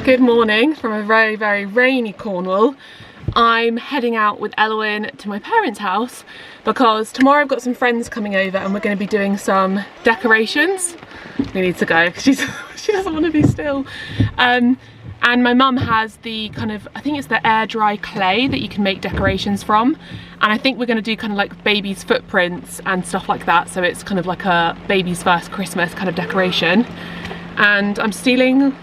Good morning from a very, very rainy Cornwall. I'm heading out with Eloise to my parents' house because tomorrow I've got some friends coming over and we're going to be doing some decorations. We need to go because she doesn't want to be still. And my mum has the kind of, I think it's the air dry clay that you can make decorations from. And I think we're going to do kind of like baby's footprints and stuff like that. So it's kind of like a baby's first Christmas kind of decoration. And I'm stealing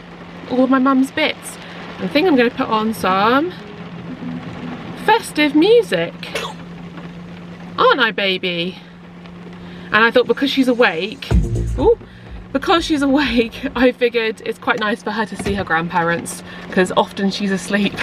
all of my mum's bits. I think I'm going to put on some festive music. Aren't I, baby? And I thought because she's awake, I figured it's quite nice for her to see her grandparents because often she's asleep.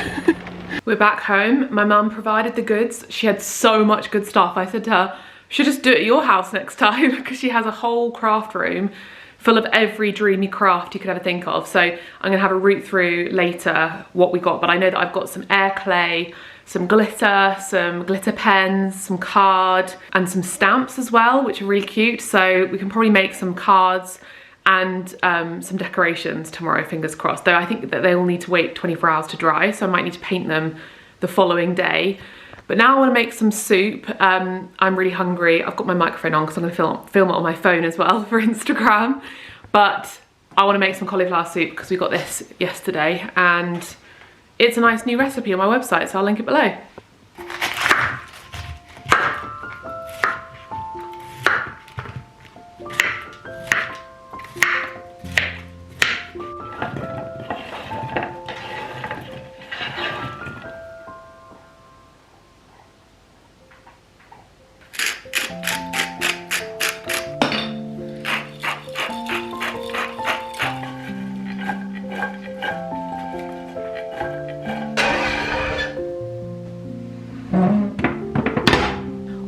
We're back home. My mum provided the goods. She had so much good stuff. I said to her, should just do it at your house next time because she has a whole craft room full of every dreamy craft you could ever think of. So I'm gonna have a root through later what we got, but I know that I've got some air clay, some glitter pens, some card, and some stamps as well, which are really cute. So we can probably make some cards and some decorations tomorrow, fingers crossed. Though I think that they will need to wait 24 hours to dry, so I might need to paint them the following day. But now I want to make some soup. I'm really hungry. I've got my microphone on because I'm going to film it on my phone as well for Instagram. But I want to make some cauliflower soup because we got this yesterday and it's a nice new recipe on my website, so I'll link it below.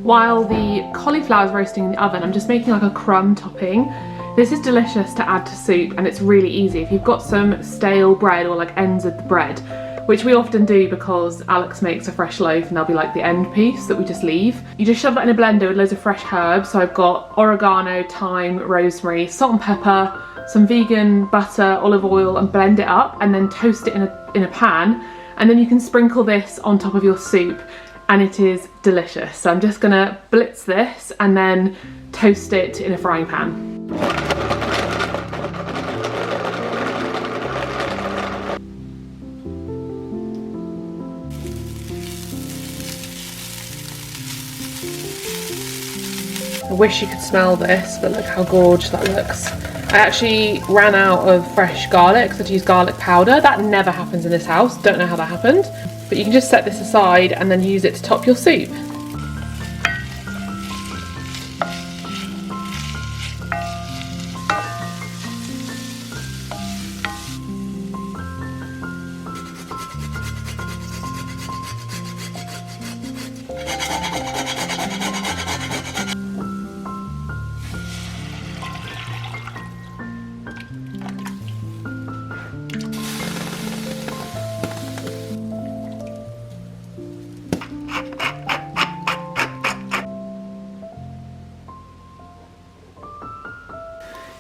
While the cauliflower is roasting in the oven, I'm just making like a crumb topping. This is delicious to add to soup and it's really easy. If you've got some stale bread or like ends of the bread, which we often do because Alex makes a fresh loaf and there'll be like the end piece that we just leave. You just shove that in a blender with loads of fresh herbs. So I've got oregano, thyme, rosemary, salt and pepper, some vegan butter, olive oil, and blend it up and then toast it in a pan. And then you can sprinkle this on top of your soup and it is delicious. So I'm just gonna blitz this and then toast it in a frying pan. I wish you could smell this, but look how gorgeous that looks. I actually ran out of fresh garlic, so I had to use garlic powder. That never happens in this house, don't know how that happened. But you can just set this aside and then use it to top your soup.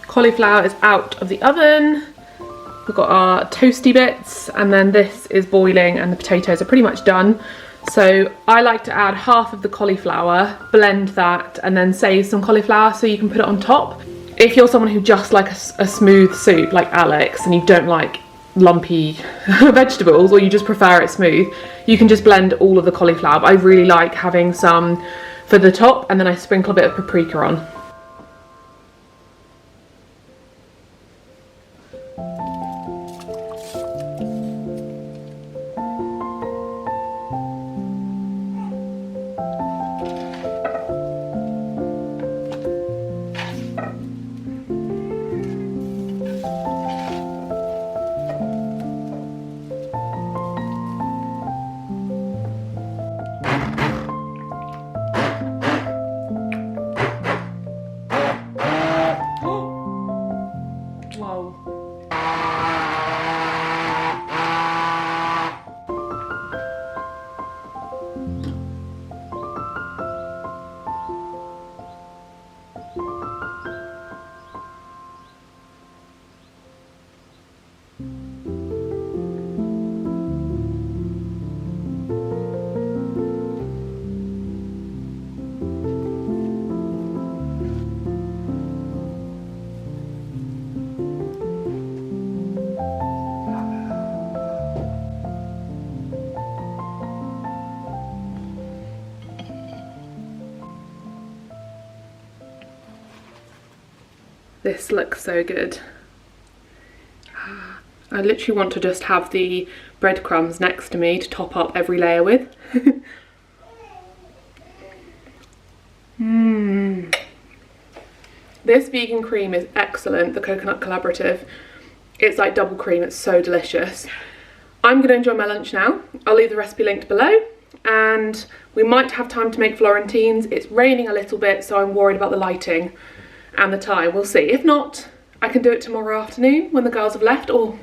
Cauliflower is out of the oven. We've got our toasty bits and then this is boiling and the potatoes are pretty much done. So I like to add half of the cauliflower, blend that and then save some cauliflower so you can put it on top. If you're someone who just likes a smooth soup like Alex and you don't like lumpy vegetables or you just prefer it smooth, you can just blend all of the cauliflower. But I really like having some for the top and then I sprinkle a bit of paprika on. Whoa. This looks so good. I literally want to just have the breadcrumbs next to me to top up every layer with. This vegan cream is excellent, the Coconut Collaborative. It's like double cream, it's so delicious. I'm gonna enjoy my lunch now. I'll leave the recipe linked below, and we might have time to make Florentines. It's raining a little bit, so I'm worried about the lighting and the time. We'll see. If not, I can do it tomorrow afternoon when the girls have left, or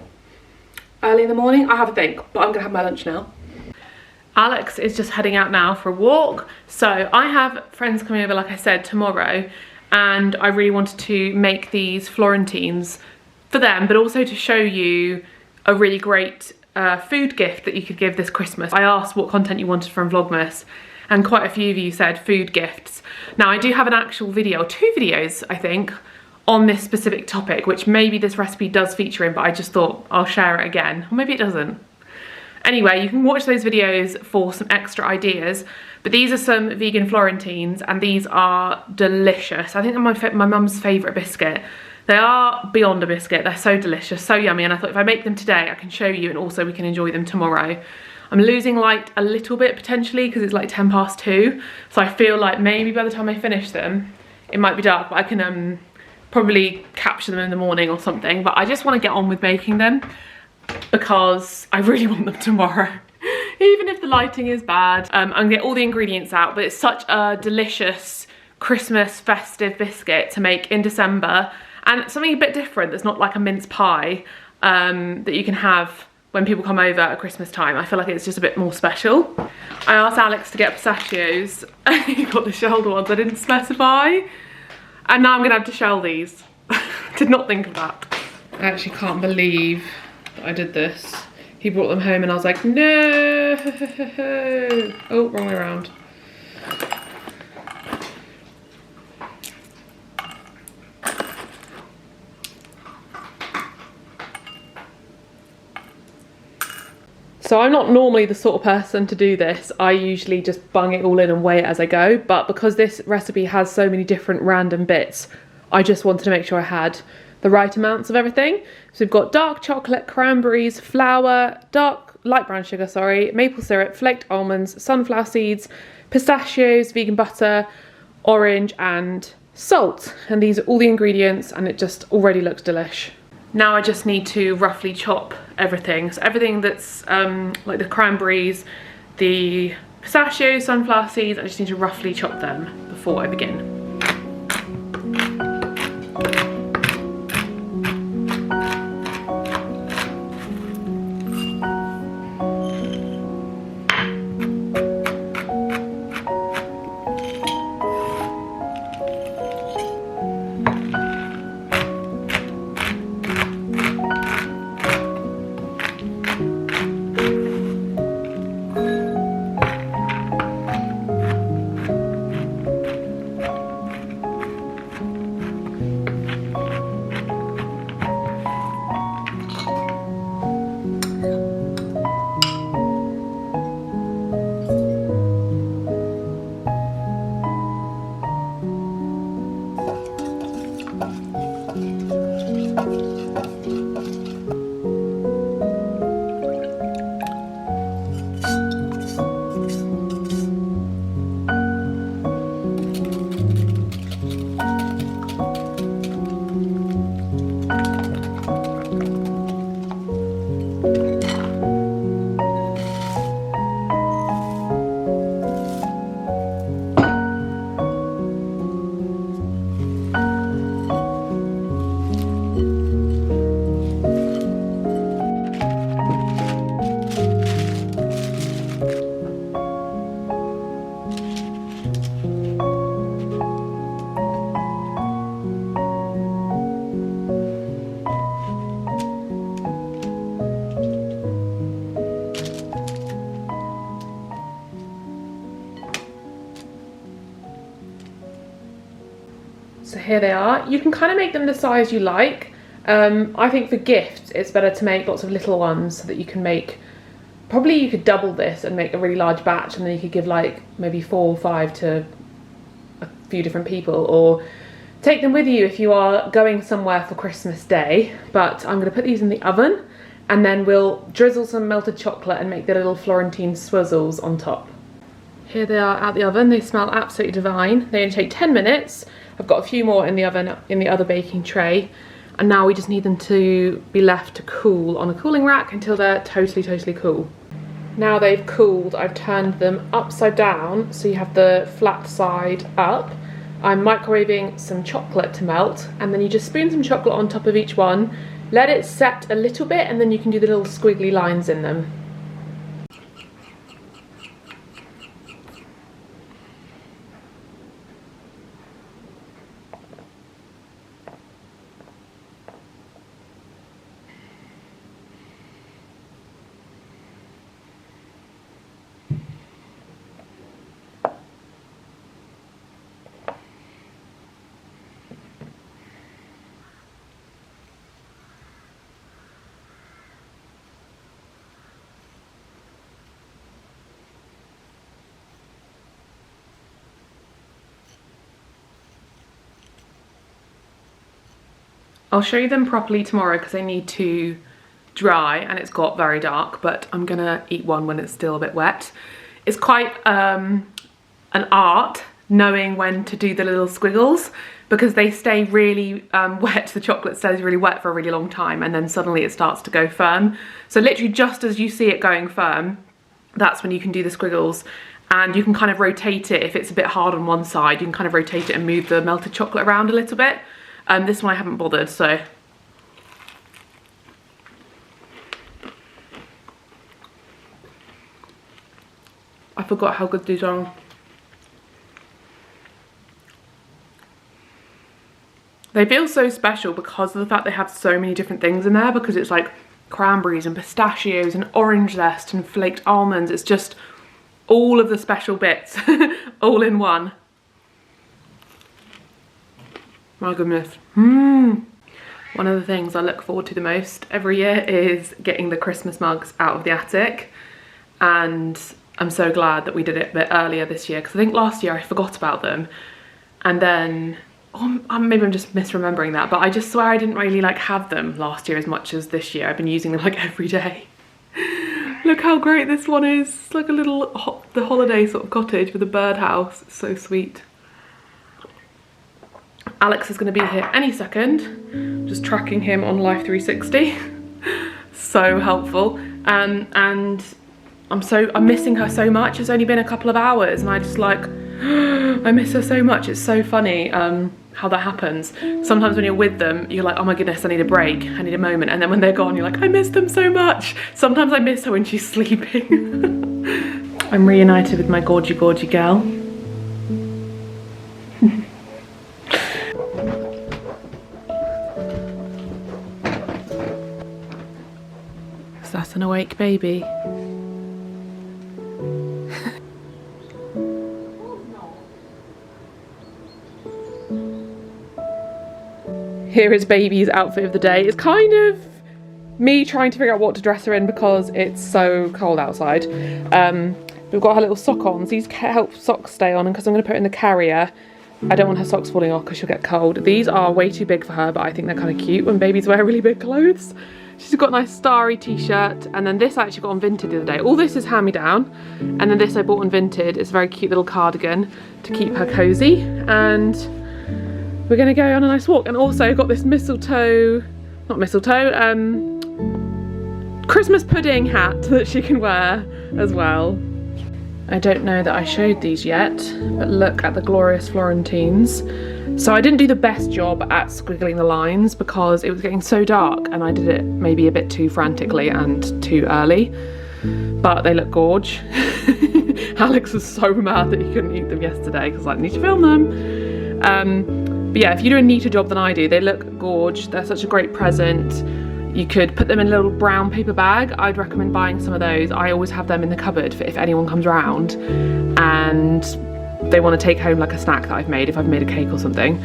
early in the morning. I have a think, but I'm gonna have my lunch now. Alex is just heading out now for a walk. So I have friends coming over, like I said, tomorrow, and I really wanted to make these Florentines for them, but also to show you a really great food gift that you could give this Christmas. I asked what content you wanted from Vlogmas, and quite a few of you said food gifts. Now I do have an actual video, 2 videos I think, on this specific topic, which maybe this recipe does feature in, but I just thought I'll share it again, or maybe it doesn't. Anyway, you can watch those videos for some extra ideas, but these are some vegan Florentines, and these are delicious. I think they're my mum's favourite biscuit. They are beyond a biscuit, they're so delicious, so yummy, and I thought if I make them today, I can show you, and also we can enjoy them tomorrow. I'm losing light a little bit potentially, because it's like 2:10, so I feel like maybe by the time I finish them, it might be dark, but I can probably capture them in the morning or something. But I just want to get on with making them because I really want them tomorrow. Even if the lighting is bad. I'm gonna get all the ingredients out, but it's such a delicious Christmas festive biscuit to make in December, and something a bit different that's not like a mince pie that you can have when people come over at Christmas time. I feel like it's just a bit more special. I asked Alex to get pistachios. He got the shelled ones, I didn't specify. And now I'm gonna have to shell these. Did not think of that. I actually can't believe that I did this. He brought them home and I was like, no. Oh, wrong way around. So I'm not normally the sort of person to do this. I usually just bung it all in and weigh it as I go. But because this recipe has so many different random bits, I just wanted to make sure I had the right amounts of everything. So we've got dark chocolate, cranberries, flour, light brown sugar, sorry, maple syrup, flaked almonds, sunflower seeds, pistachios, vegan butter, orange, and salt. And these are all the ingredients, and it just already looks delish. Now I just need to roughly chop everything. So everything that's like the cranberries, the pistachios, sunflower seeds, I just need to roughly chop them before I begin. So here they are. You can kind of make them the size you like. I think for gifts it's better to make lots of little ones so that you can make, probably you could double this and make a really large batch, and then you could give like maybe 4 or 5 to a few different people, or Take them with you if you are going somewhere for Christmas Day, but I'm going to put these in the oven and then we'll drizzle some melted chocolate and make the little Florentine swizzles on top. Here they are out the oven. They smell absolutely divine. They only take 10 minutes. I've got a few more in the oven in the other baking tray, and now we just need them to be left to cool on a cooling rack until they're totally cool. Now they've cooled, I've turned them upside down so you have the flat side up. I'm microwaving some chocolate to melt, and then you just spoon some chocolate on top of each one, let it set a little bit, and then you can do the little squiggly lines in them. I'll show you them properly tomorrow because they need to dry and it's got very dark, but I'm gonna eat one when it's still a bit wet. It's quite an art knowing when to do the little squiggles because they stay really wet. The chocolate stays really wet for a really long time and then suddenly it starts to go firm. So literally just as you see it going firm, that's when you can do the squiggles, and you can kind of rotate it. If it's a bit hard on one side, you can kind of rotate it and move the melted chocolate around a little bit. This one I haven't bothered, so. I forgot how good these are. They feel so special because of the fact they have so many different things in there, because it's like cranberries and pistachios and orange zest and flaked almonds. It's just all of the special bits all in one. My goodness. One of the things I look forward to the most every year is getting the Christmas mugs out of the attic, and I'm so glad that we did it a bit earlier this year because I think last year I forgot about them, and then maybe I'm just misremembering that, but I just swear I didn't really like have them last year as much as this year. I've been using them like every day. Look how great this one is. It's like a little the holiday sort of cottage with a birdhouse. It's so sweet. Alex is going to be here any second, just tracking him on Life 360. So helpful. And I'm missing her so much. It's only been a couple of hours and I just like, I miss her so much. It's so funny how that happens. Sometimes when you're with them, you're like, oh my goodness, I need a break, I need a moment. And then when they're gone, you're like, I miss them so much. Sometimes I miss her when she's sleeping. I'm reunited with my gorgy girl. Is that an awake baby? Here is baby's outfit of the day. It's kind of me trying to figure out what to dress her in because it's so cold outside. We've got her little sock-ons. These help socks stay on, and because I'm going to put her in the carrier, I don't want her socks falling off because she'll get cold. These are way too big for her, but I think they're kind of cute when babies wear really big clothes. She's got a nice starry t-shirt, and then this I actually got on Vinted the other day. All this is hand-me-down, and then this I bought on Vinted. It's a very cute little cardigan to keep her cozy, and we're gonna go on a nice walk. And also got this Christmas pudding hat that she can wear as well. I don't know that I showed these yet, but look at the glorious Florentines. So I didn't do the best job at squiggling the lines because it was getting so dark and I did it maybe a bit too frantically and too early, but they look gorge. Alex was so mad that he couldn't eat them yesterday because I need to film them. But yeah, if you do a neater job than I do, they look gorge. They're such a great present. You could put them in a little brown paper bag. I'd recommend buying some of those. I always have them in the cupboard for if anyone comes around and they want to take home like a snack that I've made, if I've made a cake or something.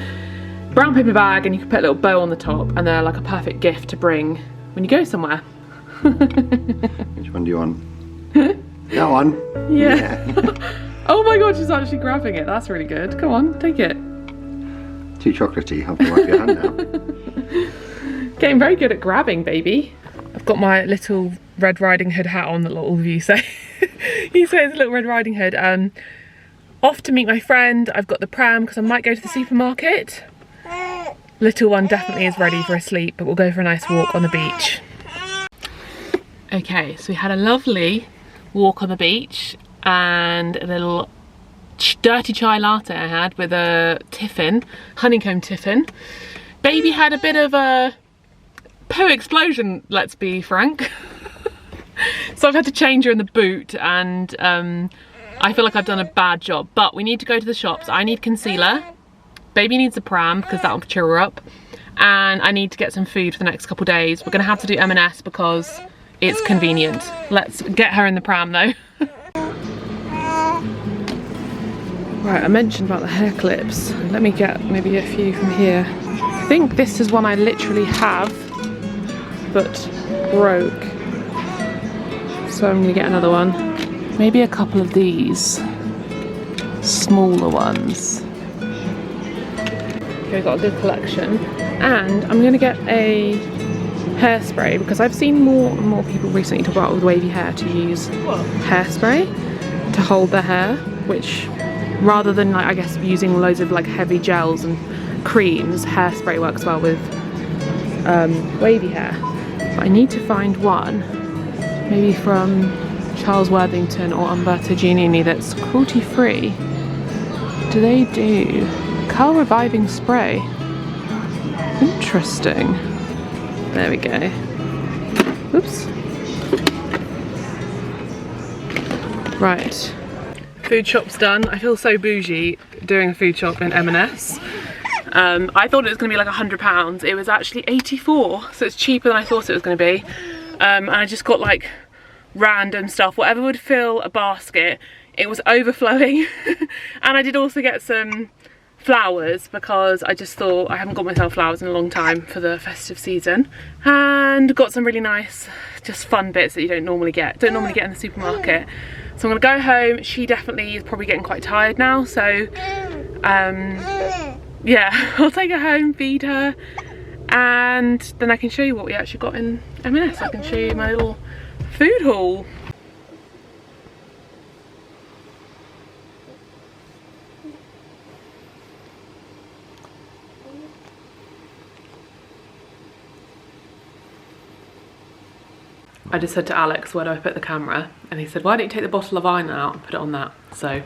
Brown paper bag, and you can put a little bow on the top, and they're like a perfect gift to bring when you go somewhere. Which one do you want? That one? Yeah. Oh my god, she's actually grabbing it. That's really good. Come on, take it. Too chocolatey, have to wipe your hand now. Getting very good at grabbing, baby. I've got my little Red Riding Hood hat on that all of you say. You say it's a little Red Riding Hood. Off to meet my friend. I've got the pram because I might go to the supermarket. Little one definitely is ready for a sleep, but we'll go for a nice walk on the beach. Okay, so we had a lovely walk on the beach and a little dirty chai latte I had with a tiffin, honeycomb tiffin. Baby had a bit of a poo explosion, let's be frank. So I've had to change her in the boot, and I feel like I've done a bad job, but we need to go to the shops. I need concealer, baby needs a pram because that'll cheer her up, and I need to get some food for the next couple of days. We're gonna have to do M&S because it's convenient. Let's get her in the pram though. Right, I mentioned about the hair clips. Let me get maybe a few from here. I think this is one I literally have, but broke. So I'm gonna get another one. Maybe a couple of these smaller ones. Okay, we've got a good collection. And I'm gonna get a hairspray because I've seen more and more people recently talk about with wavy hair to use hairspray to hold their hair, which rather than like I guess using loads of like heavy gels and creams, hairspray works well with wavy hair. But I need to find one, maybe from Charles Worthington or Umberto Giannini, that's cruelty free. Do they do curl reviving spray? Interesting. There we go. Oops. Right. Food shop's done. I feel so bougie doing a food shop in M&S. I thought it was going to be like £100. It was actually 84, so it's cheaper than I thought it was going to be. And I just got like random stuff, whatever would fill a basket. It was overflowing. And I did also get some flowers because I just thought I haven't got myself flowers in a long time for the festive season, and got some really nice just fun bits that you don't normally get in the supermarket. So I'm gonna go home. She definitely is probably getting quite tired now, so yeah, I'll take her home, feed her, and then I can show you what we actually got in M&S. I can show you my little food haul. I just said to Alex, where do I put the camera? And he said, why don't you take the bottle of wine out and put it on that? So,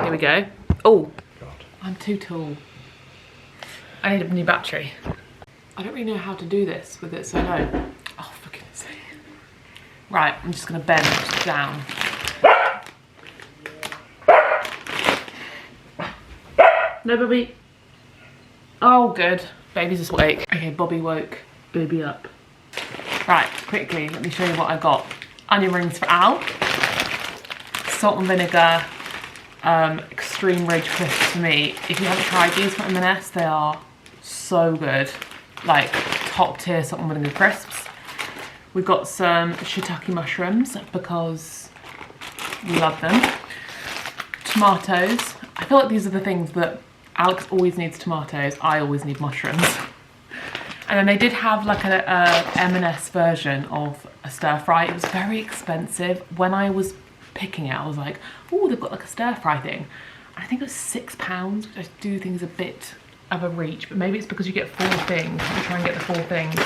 here we go. Oh, I'm too tall. I need a new battery. I don't really know how to do this with it so low. Oh, for goodness sake. Right, I'm just gonna bend down. No, Bobby. Oh, good. Baby's just awake. Okay, Bobby woke baby up. Right, quickly, let me show you what I got. Onion rings for Al. Salt and vinegar, extreme ridge crisps for me. If you haven't tried these from M&S, they are so good. Like top tier salt and vinegar crisps. We've got some shiitake mushrooms because we love them. Tomatoes. I feel like these are the things that Alex always needs tomatoes. I always need mushrooms. And then they did have like a M&S version of a stir fry. It was very expensive. When I was picking it, I was like, oh, they've got like a stir fry thing. And I think it was £6, which I do think is a bit of a reach, but maybe it's because you get 4 things. You try and get the 4 things.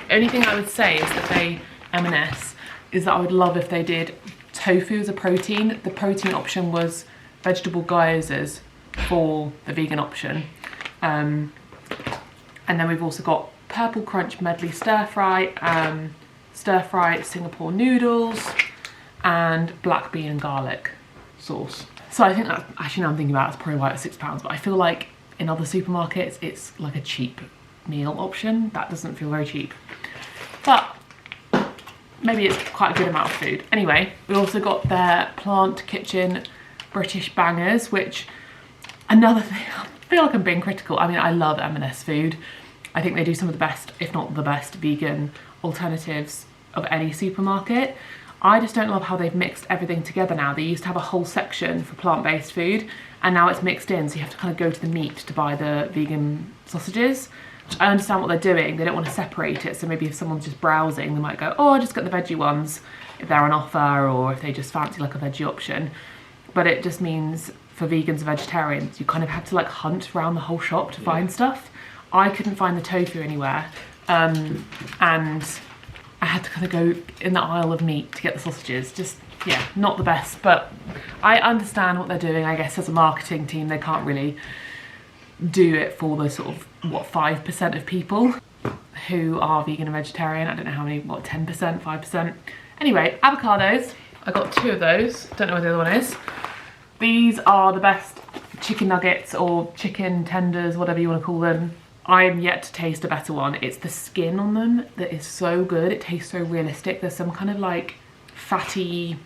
The only thing I would say is that M&S, is that I would love if they did tofu as a protein. The protein option was vegetable gyozas for the vegan option. And then we've also got Purple Crunch Medley Stir Fry Singapore noodles, and black bean and garlic sauce. So I think that, actually now I'm thinking about it, it's probably why it's £6, but I feel like in other supermarkets it's like a cheap meal option. That doesn't feel very cheap. But maybe it's quite a good amount of food. Anyway, we also got their Plant Kitchen British Bangers, which, another thing, I feel like I'm being critical. I mean, I love M&S food. I think they do some of the best, if not the best, vegan alternatives of any supermarket. I just don't love how they've mixed everything together now. They used to have a whole section for plant-based food, and now it's mixed in, so you have to kind of go to the meat to buy the vegan sausages. I understand what they're doing, they don't want to separate it, so maybe if someone's just browsing, they might go, oh, I'll just get the veggie ones if they're on offer, or if they just fancy like a veggie option. But it just means for vegans and vegetarians, you kind of have to like hunt around the whole shop to find stuff. I couldn't find the tofu anywhere, and I had to kind of go in the aisle of meat to get the sausages. Just, yeah, not the best, but I understand what they're doing. I guess as a marketing team, they can't really do it for the sort of, what, 5% of people who are vegan and vegetarian. I don't know how many, what, 10%, 5%? Anyway, avocados. I got 2 of those. Don't know what the other one is. These are the best chicken nuggets or chicken tenders, whatever you want to call them. I am yet to taste a better one. It's the skin on them that is so good. It tastes so realistic. There's some kind of like fatty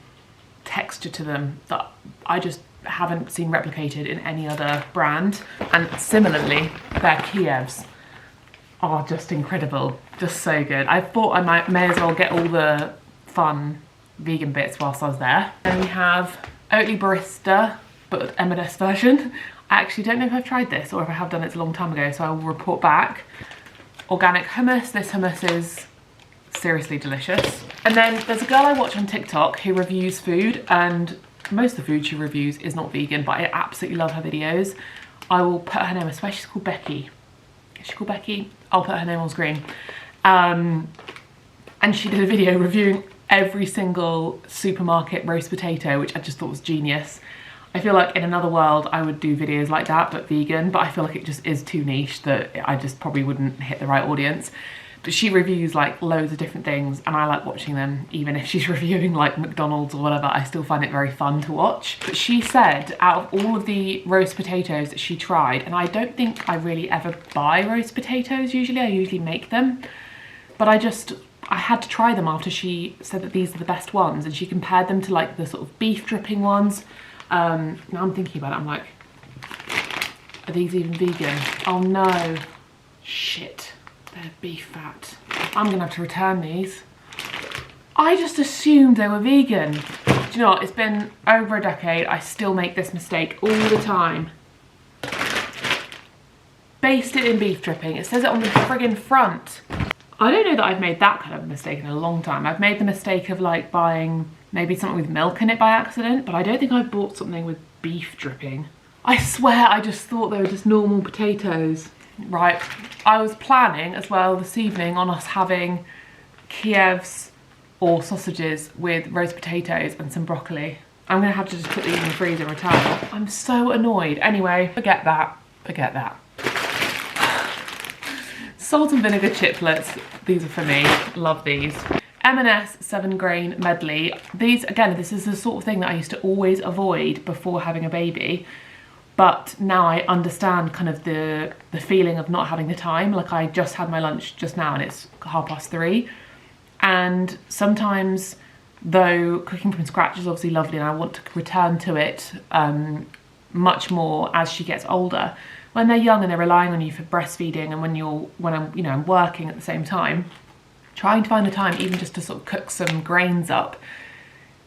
texture to them that I just haven't seen replicated in any other brand. And similarly, their Kievs are just incredible. Just so good. I thought I may as well get all the fun vegan bits whilst I was there. Then we have Oatly Barista, but M&S version. I actually don't know if I've tried this, or if I have done it a long time ago, so I will report back. Organic hummus. This hummus is seriously delicious. And then there's a girl I watch on TikTok who reviews food, and most of the food she reviews is not vegan, but I absolutely love her videos. I will put her name, I swear she's called Becky. Is she called Becky? I'll put her name on screen. And she did a video reviewing every single supermarket roast potato, which I just thought was genius. I feel like in another world I would do videos like that, but vegan, but I feel like it just is too niche that I just probably wouldn't hit the right audience. But she reviews like loads of different things, and I like watching them. Even if she's reviewing like McDonald's or whatever, I still find it very fun to watch. But she said out of all of the roast potatoes that she tried, and I don't think I really ever buy roast potatoes usually, I usually make them, but I had to try them after she said that these are the best ones, and she compared them to like the sort of beef dripping ones. Now I'm thinking about it, I'm like, are these even vegan? Oh no, shit, they're beef fat. I'm gonna have to return these. I just assumed they were vegan. Do you know what, it's been over a decade, I still make this mistake all the time. Based it in beef dripping, it says it on the friggin' front. I don't know that I've made that kind of mistake in a long time. I've made the mistake of like buying maybe something with milk in it by accident, but I don't think I've bought something with beef dripping. I swear I just thought they were just normal potatoes. Right, I was planning as well this evening on us having Kievs or sausages with roast potatoes and some broccoli. I'm gonna have to just put these in the freezer and return them. I'm so annoyed. Anyway, forget that, forget that. Salt and vinegar chiplets, these are for me, love these. M&S 7 grain medley. These, again, this is the sort of thing that I used to always avoid before having a baby, but now I understand kind of the feeling of not having the time. Like I just had my lunch just now and it's 3:30, and sometimes, though cooking from scratch is obviously lovely and I want to return to it much more as she gets older, when they're young and they're relying on you for breastfeeding, and when I'm working at the same time, trying to find the time even just to sort of cook some grains up.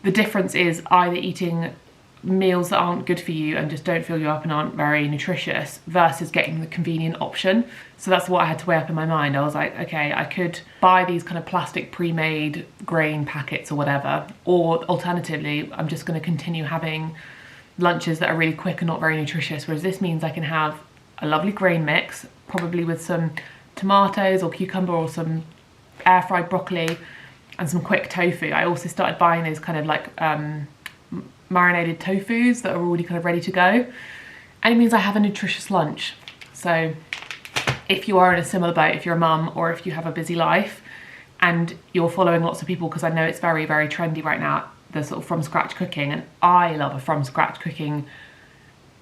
The difference is either eating meals that aren't good for you and just don't fill you up and aren't very nutritious, versus getting the convenient option. So that's what I had to weigh up in my mind. I was like, okay, I could buy these kind of plastic pre-made grain packets or whatever, or alternatively, I'm just going to continue having lunches that are really quick and not very nutritious, whereas this means I can have a lovely grain mix, probably with some tomatoes or cucumber or some air fried broccoli and some quick tofu. I also started buying those kind of like marinated tofus that are already kind of ready to go, and it means I have a nutritious lunch. So if you are in a similar boat, if you're a mum or if you have a busy life and you're following lots of people, because I know it's very, very trendy right now, the sort of from scratch cooking, and I love a from scratch cooking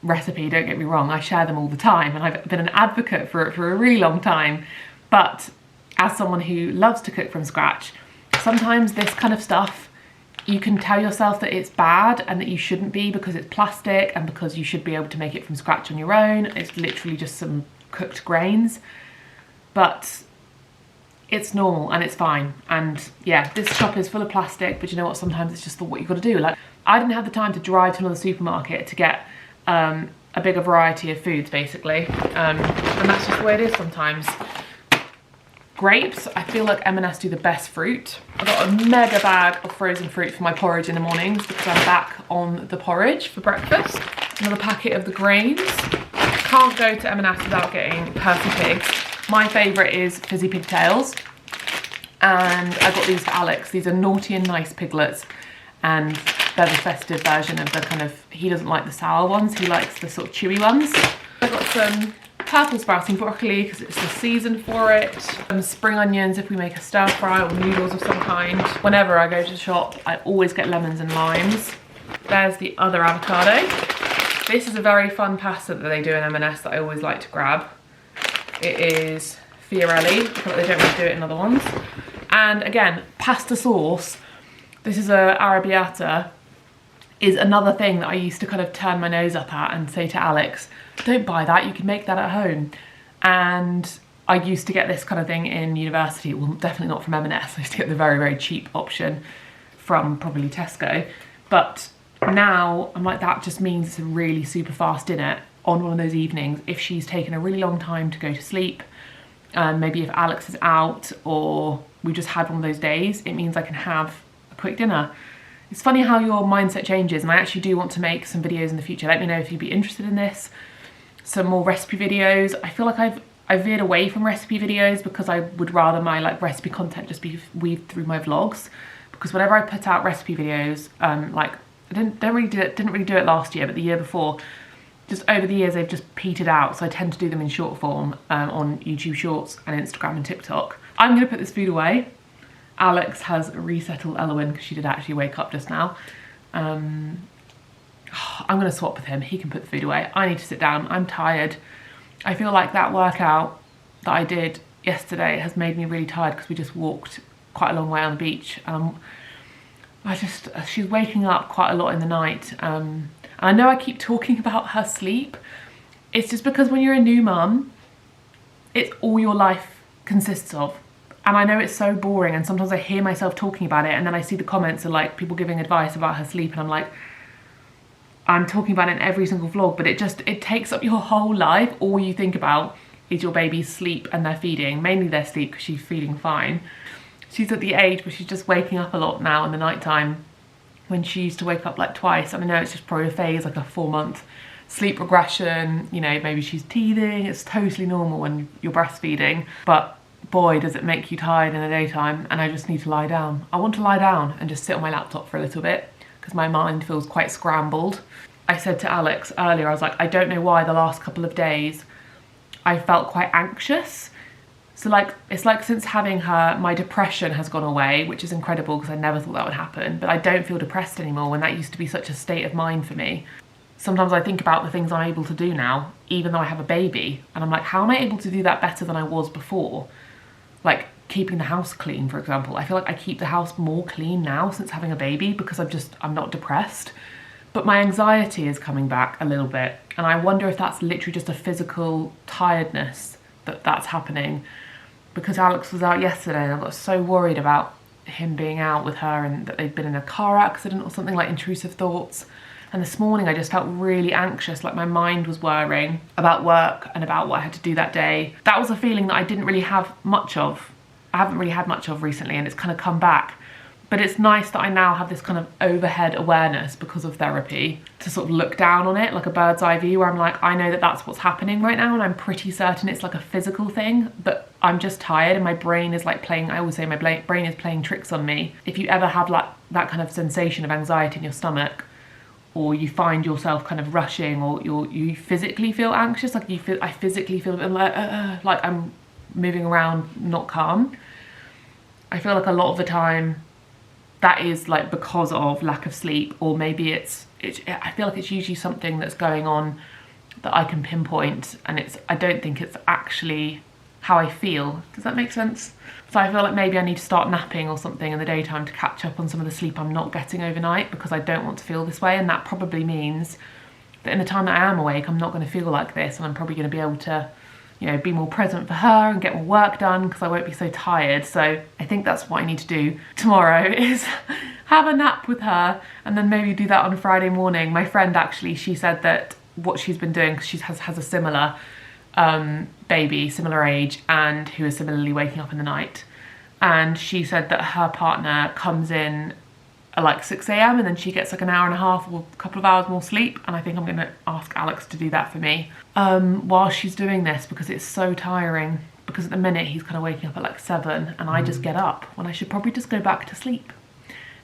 recipe, don't get me wrong, I share them all the time and I've been an advocate for it for a really long time. But as someone who loves to cook from scratch, sometimes this kind of stuff, you can tell yourself that it's bad and that you shouldn't be because it's plastic and because you should be able to make it from scratch on your own. It's literally just some cooked grains, but it's normal and it's fine. And yeah, this shop is full of plastic, but you know what, sometimes it's just what you got to do. Like, I didn't have the time to drive to another supermarket to get a bigger variety of foods basically, and that's just the way it is sometimes. Grapes, I feel like M&S do the best fruit. I got a mega bag of frozen fruit for my porridge in the mornings because I'm back on the porridge for breakfast. Another packet of the grains. Can't go to M&S without getting Percy Pigs. My favourite is Fizzy Pigtails, and I got these for Alex. These are naughty and nice piglets, and they're the festive version of the kind of, he doesn't like the sour ones, he likes the sort of chewy ones. I got some purple sprouting broccoli because it's the season for it. Some spring onions if we make a stir fry or noodles of some kind. Whenever I go to the shop, I always get lemons and limes. There's the other avocado. This is a very fun pasta that they do in M&S that I always like to grab. It is Fiorelli. I feel like they don't really do it in other ones. And again, pasta sauce. This is a arrabbiata. Is another thing that I used to kind of turn my nose up at and say to Alex, don't buy that, you can make that at home. And I used to get this kind of thing in university, well definitely not from M&S, I used to get the very, very cheap option from probably Tesco. But now I'm like, that just means it's a really super fast dinner on one of those evenings if she's taken a really long time to go to sleep. Maybe if Alex is out or we just had one of those days, it means I can have a quick dinner. It's funny how your mindset changes, and I actually do want to make some videos in the future. Let me know if you'd be interested in this. Some more recipe videos. I feel like I've veered away from recipe videos because I would rather my like recipe content just be weaved through my vlogs. Because whenever I put out recipe videos, like I didn't really do it last year, but the year before, just over the years they've just petered out. So I tend to do them in short form on YouTube Shorts and Instagram and TikTok. I'm gonna put this food away. Alex has resettled Elowen because she did actually wake up just now. I'm gonna swap with him. He can put the food away. I need to sit down. I'm tired. I feel like that workout that I did yesterday has made me really tired because we just walked quite a long way on the beach. She's waking up quite a lot in the night. And I know I keep talking about her sleep. It's just because when you're a new mum, it's all your life consists of. And I know it's so boring, and sometimes I hear myself talking about it and then I see the comments of like people giving advice about her sleep and I'm like, I'm talking about it in every single vlog, but it takes up your whole life. All you think about is your baby's sleep and their feeding, mainly their sleep because she's feeding fine. She's at the age where she's just waking up a lot now in the night time when she used to wake up like twice. And I know it's just probably a phase, like a 4-month sleep regression, you know, maybe she's teething. It's totally normal when you're breastfeeding, but boy, does it make you tired in the daytime, and I just need to lie down. I want to lie down and just sit on my laptop for a little bit because my mind feels quite scrambled. I said to Alex earlier, I was like, I don't know why the last couple of days I felt quite anxious. So like, it's like since having her, my depression has gone away, which is incredible because I never thought that would happen, but I don't feel depressed anymore when that used to be such a state of mind for me. Sometimes I think about the things I'm able to do now, even though I have a baby, and I'm like, how am I able to do that better than I was before? Like keeping the house clean, for example. I feel like I keep the house more clean now since having a baby because I'm not depressed. But my anxiety is coming back a little bit. And I wonder if that's literally just a physical tiredness that's happening. Because Alex was out yesterday and I got so worried about him being out with her and that they'd been in a car accident or something, like intrusive thoughts. And this morning I just felt really anxious, like my mind was worrying about work and about what I had to do that day. That was a feeling that I didn't really have much of. I haven't really had much of recently, and it's kind of come back. But it's nice that I now have this kind of overhead awareness because of therapy to sort of look down on it like a bird's eye view, where I'm like, I know that that's what's happening right now and I'm pretty certain it's like a physical thing, but I'm just tired and my brain is like playing, I always say my brain is playing tricks on me. If you ever have like that kind of sensation of anxiety in your stomach, or you find yourself kind of rushing, or you physically feel anxious, like I physically feel like I'm moving around not calm. I feel like a lot of the time that is like because of lack of sleep, or maybe I feel like it's usually something that's going on that I can pinpoint, and I don't think it's actually how I feel. Does that make sense? So I feel like maybe I need to start napping or something in the daytime to catch up on some of the sleep I'm not getting overnight, because I don't want to feel this way, and that probably means that in the time that I am awake, I'm not going to feel like this, and I'm probably going to be able to, you know, be more present for her and get more work done because I won't be so tired. So I think that's what I need to do tomorrow, is have a nap with her, and then maybe do that on Friday morning. My friend actually, she said that what she's been doing, because she has a similar baby, similar age, and who is similarly waking up in the night. And she said that her partner comes in at like 6 a.m. and then she gets like an hour and a half or a couple of hours more sleep. And I think I'm gonna ask Alex to do that for me while she's doing this, because it's so tiring. Because at the minute he's kind of waking up at like 7 and I just get up when I should probably just go back to sleep.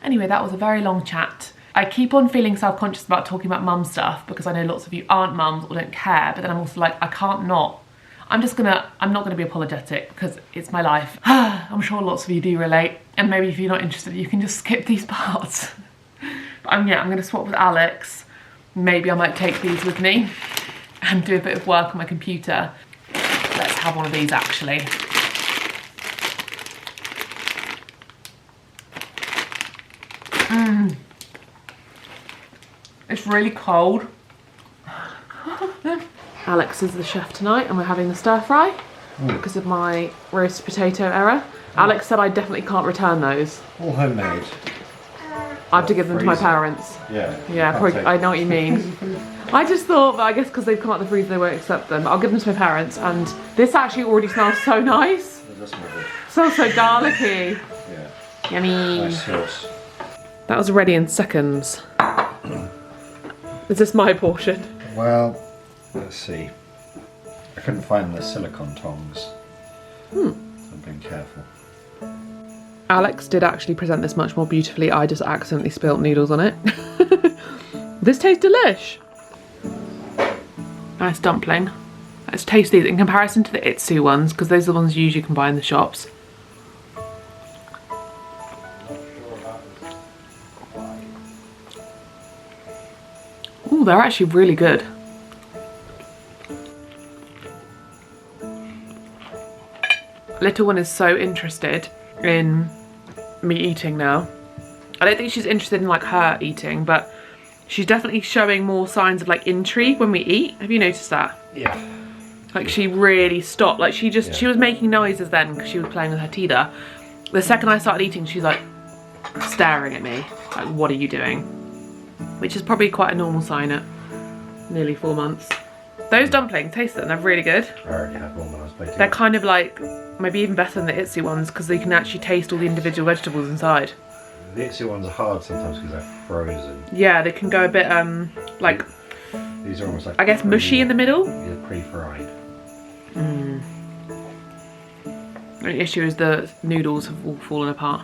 Anyway, that was a very long chat. I keep on feeling self-conscious about talking about mum stuff because I know lots of you aren't mums or don't care, but then I'm also like, I can't not. I'm not gonna be apologetic because it's my life. I'm sure lots of you do relate, and maybe if you're not interested, you can just skip these parts. But I'm gonna swap with Alex. Maybe I might take these with me and do a bit of work on my computer. Let's have one of these actually. It's really cold. Alex is the chef tonight and we're having the stir fry because of my roast potato error. Alex said I definitely can't return those. All homemade. I have to give them to my parents. Yeah, probably, I know what you mean. I just thought, but I guess because they've come out of the freezer they won't accept them. I'll give them to my parents, and this actually already smells so nice. It smells so garlicky. Yeah. Yummy. Nice sauce. That was ready in seconds. Is this my portion? Well, let's see. I couldn't find the silicone tongs. I'm being careful. Alex did actually present this much more beautifully. I just accidentally spilt noodles on it. This tastes delish. Nice dumpling. Let's taste these in comparison to the Itsu ones, because those are the ones you usually can buy in the shops. Ooh, they're actually really good. Little one is so interested in me eating now. I don't think she's interested in like her eating, but she's definitely showing more signs of like intrigue when we eat. Have you noticed that? Yeah. Like she really stopped. Like she was making noises then because she was playing with her teether. The second I started eating, she's like staring at me. Like, what are you doing? Which is probably quite a normal sign at nearly 4 months. Those dumplings, taste them, they're really good. I already had one when I was baking. They're kind of like, maybe even better than the Itzy ones because they can actually taste all the individual vegetables inside. The Itzy ones are hard sometimes because they're frozen. Yeah, they can go a bit, like... These are almost like... I guess mushy in the middle? Yeah, pre-fried. The issue is the noodles have all fallen apart.